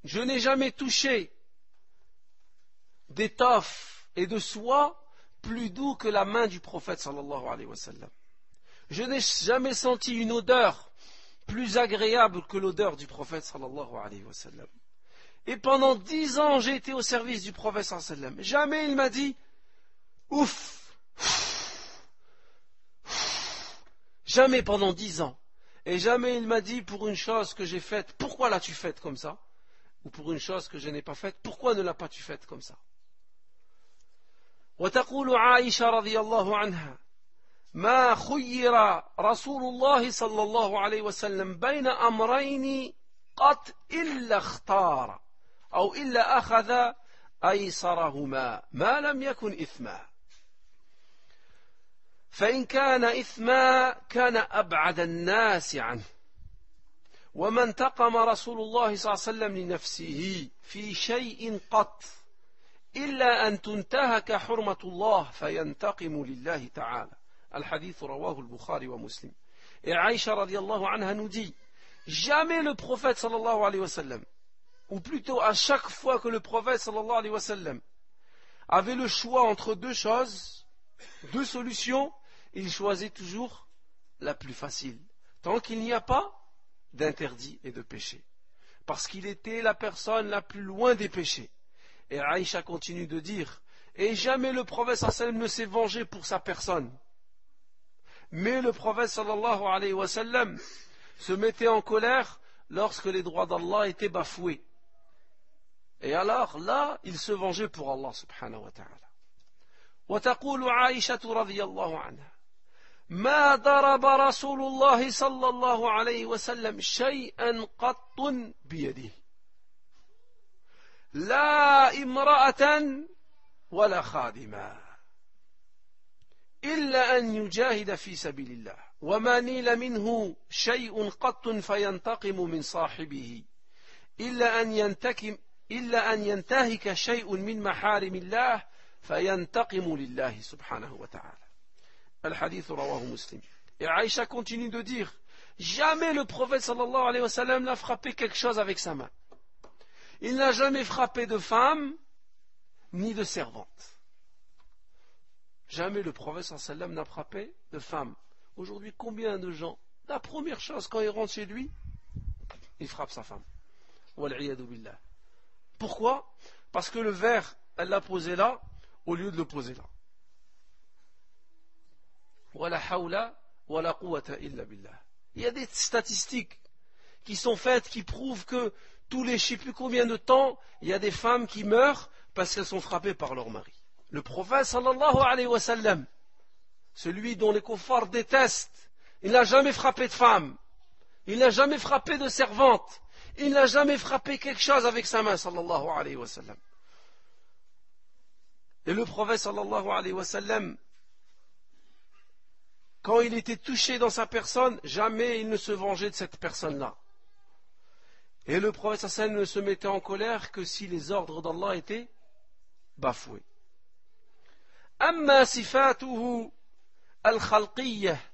je n'ai jamais touché d'étoffe et de soie plus doux que la main du prophète sallallahu alayhi wa sallam. Je n'ai jamais senti une odeur plus agréable que l'odeur du prophète sallallahu alayhi wa sallam. Et pendant 10 ans, j'ai été au service du prophète sallallahu alayhi wa sallam. Jamais il m'a dit ouf. Jamais pendant 10 ans. Et jamais il m'a dit pour une chose que j'ai faite, pourquoi l'as-tu faite comme ça? Ou pour une chose que je n'ai pas faite, pourquoi ne l'as-tu faite comme ça? وتقول عائشة رضي الله عنها ما خير رسول الله صلى الله عليه وسلم بين أمرين قط إلا اختار أو إلا أخذ أيسرهما ما لم يكن إثما فإن كان إثما كان أبعد الناس عنه وما انتقم رسول الله صلى الله عليه وسلم لنفسه في شيء قط إلا أن تنتهك حرمة الله فينتقم لله تعالى. الحديث رواه البخاري ومسلم. Et Aïcha radiallahu anha nous dit, jamais le prophète sallallahu alayhi wa sallam, ou plutôt à chaque fois que le prophète sallallahu alayhi wa sallam avait le choix entre deux choses, deux solutions, il choisit toujours la plus facile, tant qu'il n'y a pas d'interdit et de péché. Parce qu'il était la personne la plus loin des péchés. Et Aïcha continue de dire, et jamais le prophète sallallahu alayhi wa sallam ne s'est vengé pour sa personne. Mais le prophète sallallahu alayhi wa sallam se mettait en colère lorsque les droits d'Allah étaient bafoués. Et alors là, il se vengeait pour Allah subhanahu wa ta'ala. وتقول عائشة رضي الله عنها ما ضرب رسول الله صلى الله عليه وسلم شيئا قط بيده لا امرأة ولا خادما إلا أن يجاهد في سبيل الله وما نيل منه شيء قط فينتقم من صاحبه إلا أن ينتهك شيء من محارم الله فينتقم لله سبحانه وتعالى. الحديث رواه مسلم. Et Aïcha continue de dire, jamais le prophète sallallahu alayhi wa sallam n'a frappé quelque chose avec sa main. Il n'a jamais frappé de femme ni de servante. Jamais le prophète sallallahu alayhi wa sallam n'a frappé de femme. Aujourd'hui, combien de gens, la première chose quand il rentre chez lui, il frappe sa femme. Wal'iyadu billah. Pourquoi? Parce que le verre, elle l'a posé là, au lieu de le poser là. Wala hawla wala quwwata illa billah. Il y a des statistiques qui sont faites qui prouvent que tous les je ne sais plus combien de temps, il y a des femmes qui meurent parce qu'elles sont frappées par leur mari. Le prophète sallallahu alayhi wa sallam, celui dont les kuffars détestent, il n'a jamais frappé de femme, il n'a jamais frappé de servante, il n'a jamais frappé quelque chose avec sa main sallallahu alayhi wa sallam. Et le prophète sallallahu alayhi wa sallam, quand il était touché dans sa personne, jamais il ne se vengeait de cette personne-là. Et le prophète sallallahu alayhi wa sallam ne se mettait en colère que si les ordres d'Allah étaient bafoués. أما صفاته الخلقية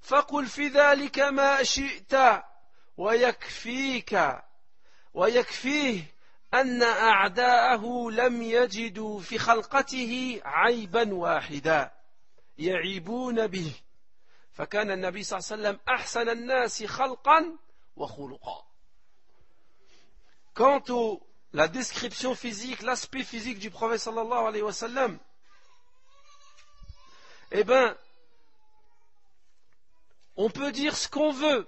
فقل في ذلك ما شئت ويكفيه أن أعداءه لم يجدوا في خلقته عيبا واحدا يعيبون به فكان النبي صلى الله عليه وسلم أحسن الناس خلقا وخلقا. Quant à la description physique, l'aspect physique du prophète sallallahu alayhi wa sallam, eh bien, on peut dire ce qu'on veut.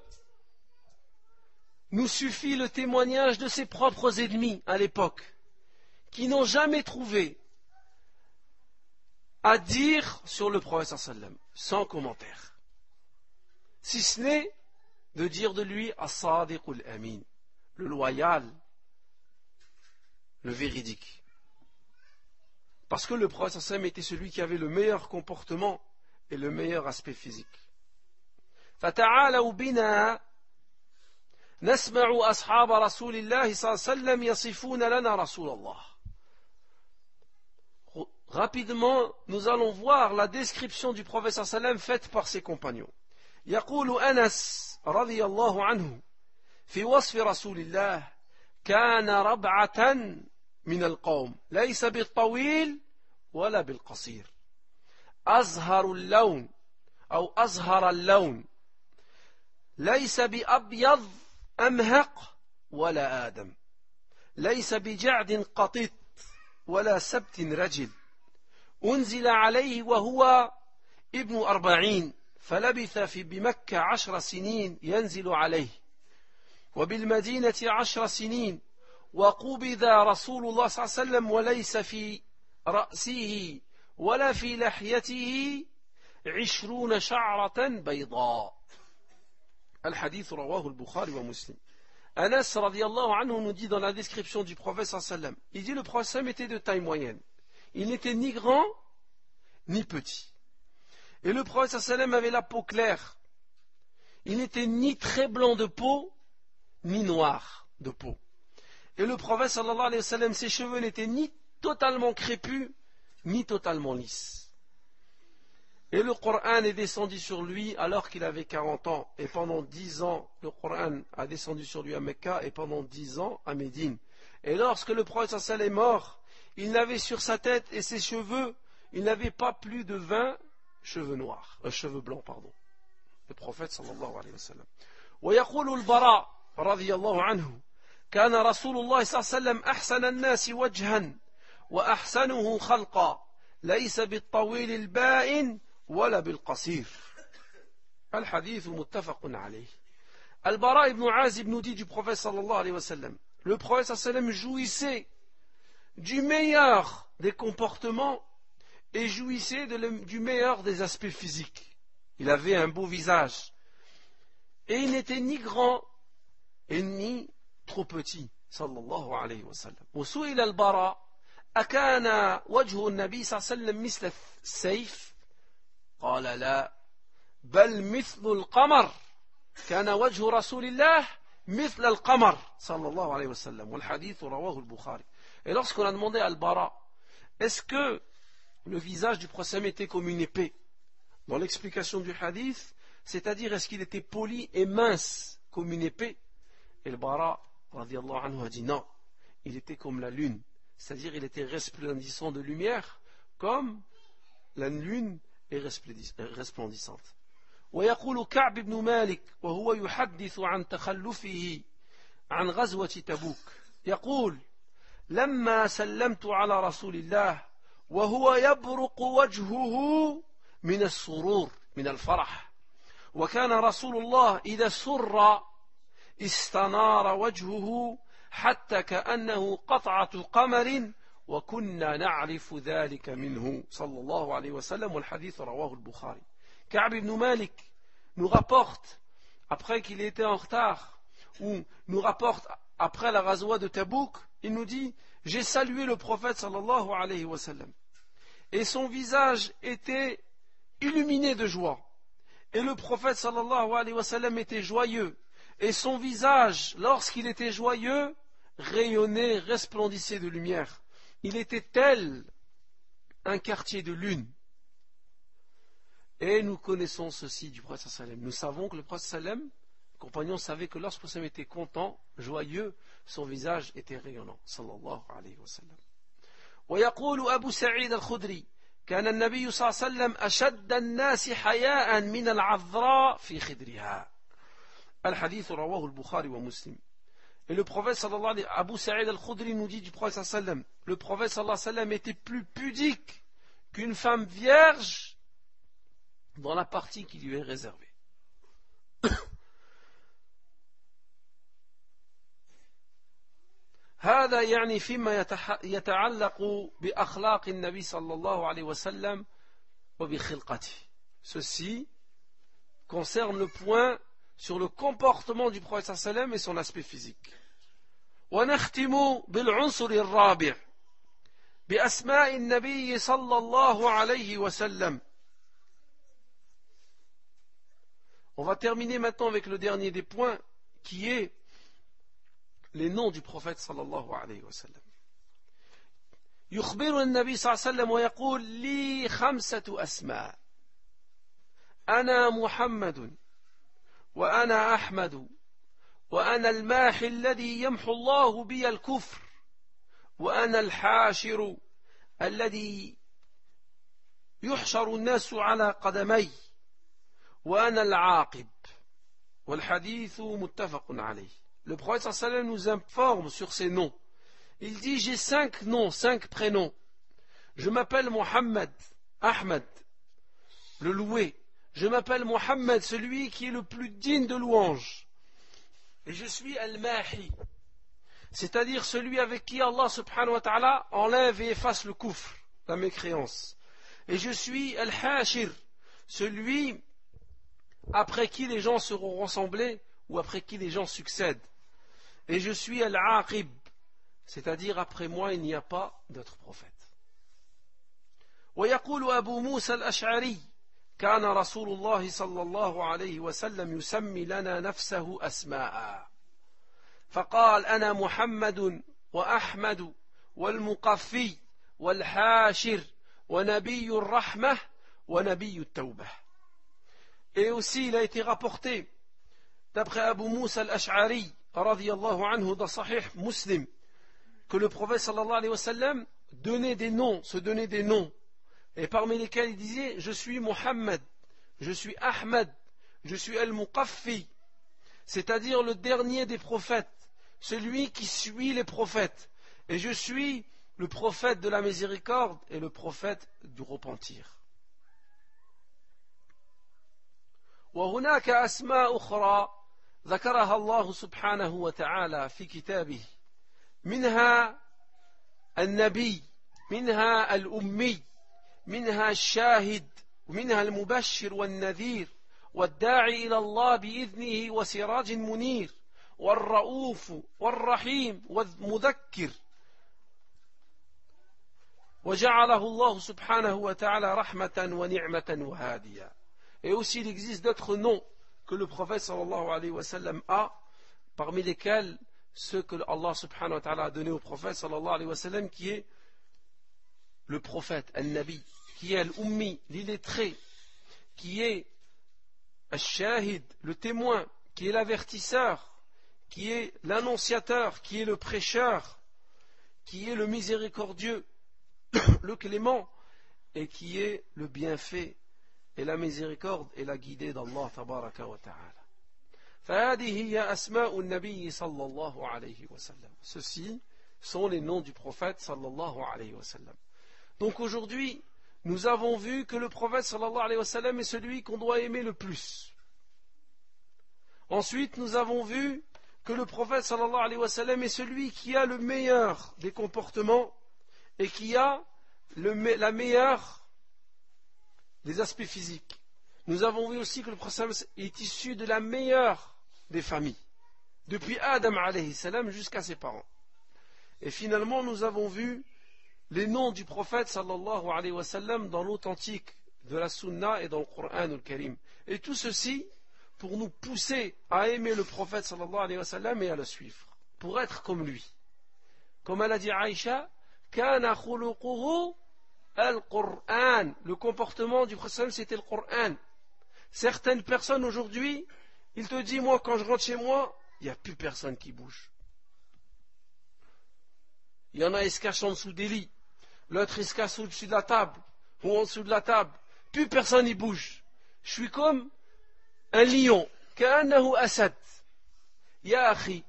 Nous suffit le témoignage de ses propres ennemis à l'époque, qui n'ont jamais trouvé à dire sur le prophète sallallahu alayhi wa sallam, sans commentaire. Si ce n'est de dire de lui as-sadiqul amin, le loyal, le véridique. Parce que le prophète sallallahu alayhi wa sallam était celui qui avait le meilleur comportement et le meilleur aspect physique. فَتَعَالَوْا بِنَا نَسْمَعُ أَصْحَابَ رَسُولِ اللَّهِ صلى الله عليه وسلم يصفون لنا رسول الله. Rapidement, nous allons voir la description du prophète sallallahu alayhi wa sallam faite par ses compagnons. يقول أنس رضي الله عنه في وصف رسول الله كان ربعة من القوم ليس بالطويل ولا بالقصير أزهر اللون أو أزهر اللون ليس بأبيض أمهق ولا آدم ليس بجعد قطط ولا سبت رجل أنزل عليه وهو ابن 40 فلبث بمكة 10 سنين ينزل عليه وبالمدينة 10 سنين وقبض رسول الله صلى الله عليه وسلم وليس في رأسه ولا في لحيته 20 شعرة بيضاء. الحديث رواه البخاري ومسلم. Anas radiallahu anhu nous dit dans la description du prophète sallallahu alayhi wa sallam, il dit le prophète était de taille moyenne. Il n'était ni grand ni petit. Et le prophète sallallahu alayhi wa sallam avait la peau claire. Il n'était ni très blanc de peau ni noir de peau. Et le prophète sallallahu alayhi wa sallam, ses cheveux n'étaient ni totalement crépus ni totalement lisses. Et le Coran est descendu sur lui alors qu'il avait 40 ans. Et pendant 10 ans, le Coran a descendu sur lui à Mecca et pendant 10 ans à Médine. Et lorsque le prophète sallallahu alayhi wa sallam est mort, il n'avait sur sa tête et ses cheveux, il n'avait pas plus de 20 cheveux blancs, pardon. Le prophète sallallahu alayhi wa sallam. ويقول البراء رضي الله عنه كان رسول الله صلى الله عليه وسلم أحسن الناس وجها وأحسنه خلقا ليس بالطويل البائن ولا بالقصير. الحديث متفق عليه. Al-Bara ibn Azib nous dit du prophète sallallahu alayhi wa sallam, le prophète sallallahu alayhi wa sallam jouissait du meilleur des comportements et jouissait du meilleur des aspects physiques. Il avait un beau visage et il n'était ni grand et ni trop petit sallallahu alayhi wa sallam. وسئل البراء أكان وجه النبي صلى الله عليه وسلم مثل السيف قال لا بل مثل القمر كان وجه رسول الله مثل القمر صلى الله عليه وسلم والحديث رواه البخاري. Et lorsqu'on a demandé à Al-Bara est-ce que le visage du prophète était comme une épée, dans l'explication du hadith, c'est-à-dire est-ce qu'il était poli et mince comme une épée, et Al-Bara radiallahu anhu a dit non, il était comme la lune, c'est-à-dire il était resplendissant de lumière comme la lune est resplendissante. ويقول كعب بن مالك وهو يحدث عن تخلفه عن غزوة تبوك يقول لما سلمت على رسول الله وهو يبرق وجهه من السرور من الفرح وكان رسول الله إذا سر استنار وجهه حتى كأنه قطعة قمر وكنا نعرف ذلك منه صلى الله عليه وسلم والحديث رواه البخاري. Ka'b ibn Malik nous rapporte, après qu'il était en retard, ou nous rapporte après la ghazwa de Tabouk, il nous dit, j'ai salué le prophète sallallahu alayhi wa sallam, et son visage était illuminé de joie, et le prophète sallallahu alayhi wa sallam était joyeux, et son visage, lorsqu'il était joyeux, rayonnait, resplendissait de lumière. Il était tel un quartier de lune. Et nous connaissons ceci du prophète sallam. Nous savons que le prophète sallam, le compagnon savait que lorsque le prophète était content, joyeux, son visage était rayonnant. Sallallahu alayhi wa sallam. ويقول أبو سعيد الخدري كان النبي صلى الله عليه وسلم أشد الناس حياء من العذراء في خدرها. الحديث رواه البخاري ومسلم. Et le prophète sallallahu alayhi wa sallam, Abu Sa'id al-Khudri nous dit du prophète sallallahu alayhi wa sallam, le prophète sallallahu alayhi wa sallam était plus pudique qu'une femme vierge dans la partie qui lui est réservée. هذا يعني فيما يتعلق بأخلاق النبي صلى الله عليه وسلم وبخلقته. Ceci concerne le point sur le comportement du prophète صلى الله عليه وسلم et son aspect physique. ونختم بالعنصر الرابع بأسماء النبي صلى الله عليه وسلم. On va terminer maintenant avec le dernier des points qui est les noms du prophète sallallahu alayhi wa sallam. يخبر النبي صلى الله عليه وسلم ويقول لي 5 أسماء أنا محمد وأنا أحمد وأنا الماحي الذي يمحو الله بي الكفر وأنا الحاشر الذي يحشر الناس على قدمي وأنا العاقب والحديث متفق عليه. Le prophète sallallahu alayhi wa sallam nous informe sur ces noms. Il dit, j'ai 5 noms, 5 prénoms. Je m'appelle Mohammed, Ahmed, le loué. Je m'appelle Mohammed, celui qui est le plus digne de louange. Et je suis Al-Mahi, c'est-à-dire celui avec qui Allah subhanahu wa ta'ala enlève et efface le kufr, la mécréance. Et je suis Al-Hashir, celui après qui les gens seront rassemblés ou après qui les gens succèdent. Et je suis Al-Aqib, c'est-à-dire après moi il n'y a pas d'autre prophète. ويقول أبو موسى الأشعري كان رسول الله صلى الله عليه وسلم يسمي لنا نفسه أسماء فقال أنا محمد وأحمد والمقفي والحاشر ونبي الرحمة ونبي التوبة. Et aussi il a été rapporté d'après Abu Musa al-Ash'ari radiyallahu anhu dans Sahih Muslim que le prophète sallallahu alayhi wa sallam donnait des noms, se donnait des noms, et parmi lesquels il disait je suis Mohammed, je suis Ahmed, je suis Al-Muqaffi, c'est-à-dire le dernier des prophètes, celui qui suit les prophètes, et je suis le prophète de la miséricorde et le prophète du repentir. وهناك أسماء أخرى ذكرها الله سبحانه وتعالى في كتابه منها النبي منها الأمي منها الشاهد ومنها المبشر والنذير والداعي إلى الله بإذنه وسراج منير والرؤوف والرحيم والمذكر وجعله الله سبحانه وتعالى رحمة ونعمة وهاديا. Et aussi il existe d'autres noms que le prophète sallallahu alayhi wa sallam a, parmi lesquels ceux que Allah subhanahu wa ta'ala a donné au prophète sallallahu alayhi wa sallam, qui est le prophète, al-Nabi, qui est al-Ummi, l'illettré, qui est al-Shahid, le témoin, qui est l'avertisseur, qui est l'annonciateur, qui est le prêcheur, qui est le miséricordieux, le clément, et qui est le bienfait et la miséricorde et la guidée d'Allah tabaraka wa ta'ala. فهذه هي أسماء النبي صلى الله عليه وسلم. Ceux-ci sont les noms du prophète sallallahu alayhi wa sallam. Donc aujourd'hui, nous avons vu que le prophète sallallahu alayhi wa sallam est celui qu'on doit aimer le plus. Ensuite, nous avons vu que le prophète sallallahu alayhi wa sallam est celui qui a le meilleur des comportements et qui a la meilleure des aspects physiques. Nous avons vu aussi que le prophète est issu de la meilleure des familles, depuis Adam alayhi salam jusqu'à ses parents. Et finalement, nous avons vu les noms du prophète sallallahu alayhi wa sallam dans l'authentique de la sunna et dans le Coran al-Karim. Et tout ceci pour nous pousser à aimer le prophète sallallahu alayhi wa sallam et à le suivre, pour être comme lui. Comme elle a dit Aïcha, kana khuluquhu al-Qur'an. Le comportement du prophète c'était le Coran. Certaines personnes aujourd'hui, ils te disent, moi quand je rentre chez moi, il n'y a plus personne qui bouge. Il y en a, ils se cachent en dessous des lits. L'autre, il se cache au-dessus de la table, ou en dessous de la table. Plus personne n'y bouge. Je suis comme un lion. Ka'annahu asad. Ya akhi,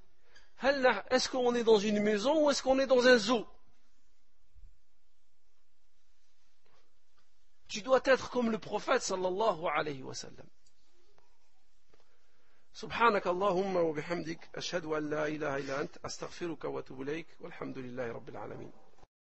est-ce qu'on est dans une maison ou est-ce qu'on est dans un zoo? Tu dois être comme le prophète sallallahu alayhi wa sallam. سبحانك اللهم وبحمدك أشهد أن لا إله إلا أنت أستغفرك وأتوب إليك والحمد لله رب العالمين.